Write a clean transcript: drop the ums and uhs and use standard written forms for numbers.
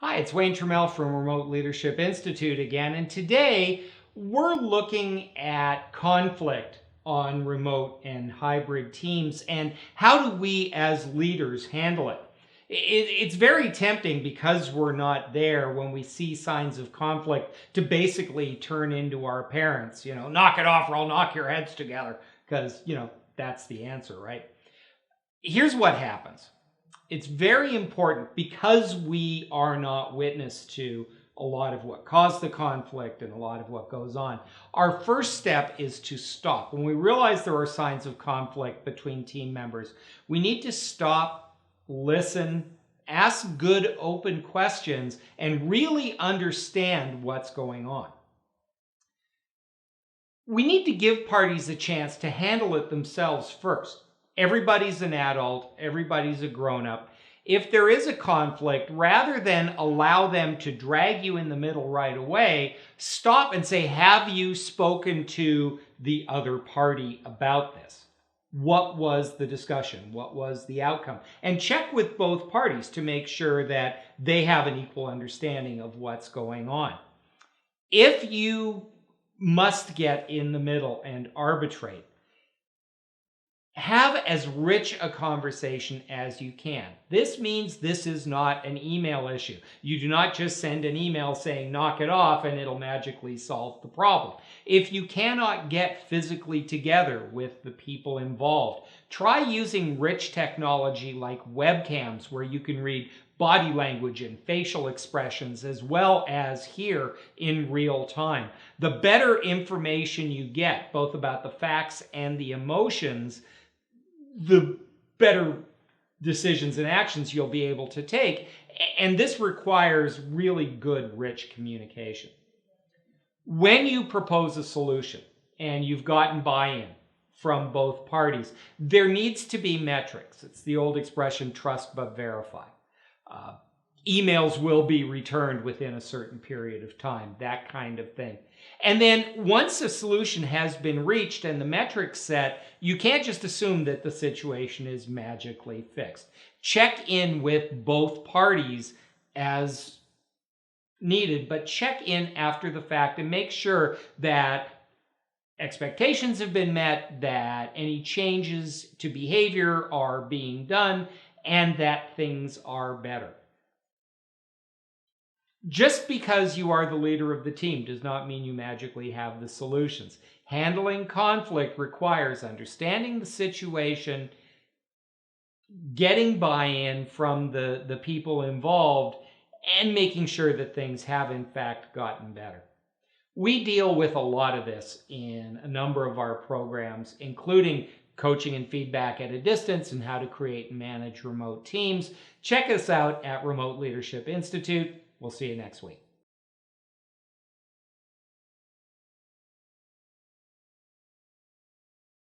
Hi, it's Wayne Turmel from Remote Leadership Institute again, and today we're looking at conflict on remote and hybrid teams and how do we as leaders handle it. It's very tempting because we're not there when we see signs of conflict to basically turn into our parents, knock it off or I'll knock your heads together because, that's the answer, right? Here's what happens. It's very important because we are not witness to a lot of what caused the conflict and a lot of what goes on. Our first step is to stop. When we realize there are signs of conflict between team members, we need to stop, listen, ask good open questions, and really understand what's going on. We need to give parties a chance to handle it themselves first. Everybody's an adult, everybody's a grown-up. If there is a conflict, rather than allow them to drag you in the middle right away, stop and say, have you spoken to the other party about this? What was the discussion? What was the outcome? And check with both parties to make sure that they have an equal understanding of what's going on. If you must get in the middle and arbitrate, have as rich a conversation as you can. This means this is not an email issue. You do not just send an email saying knock it off and it'll magically solve the problem. If you cannot get physically together with the people involved, try using rich technology like webcams where you can read body language and facial expressions as well as hear in real time. The better information you get, both about the facts and the emotions, the better decisions and actions you'll be able to take. And this requires really good, rich communication. When you propose a solution and you've gotten buy-in from both parties, there needs to be metrics. It's the old expression, trust but verify. Emails will be returned within a certain period of time, that kind of thing. And then once a solution has been reached and the metrics set, you can't just assume that the situation is magically fixed. Check in with both parties as needed, but check in after the fact and make sure that expectations have been met, that any changes to behavior are being done, and that things are better. Just because you are the leader of the team does not mean you magically have the solutions. Handling conflict requires understanding the situation, getting buy-in from the people involved, and making sure that things have in fact gotten better. We deal with a lot of this in a number of our programs, including coaching and feedback at a distance and how to create and manage remote teams. Check us out at Remote Leadership Institute. We'll see you next week.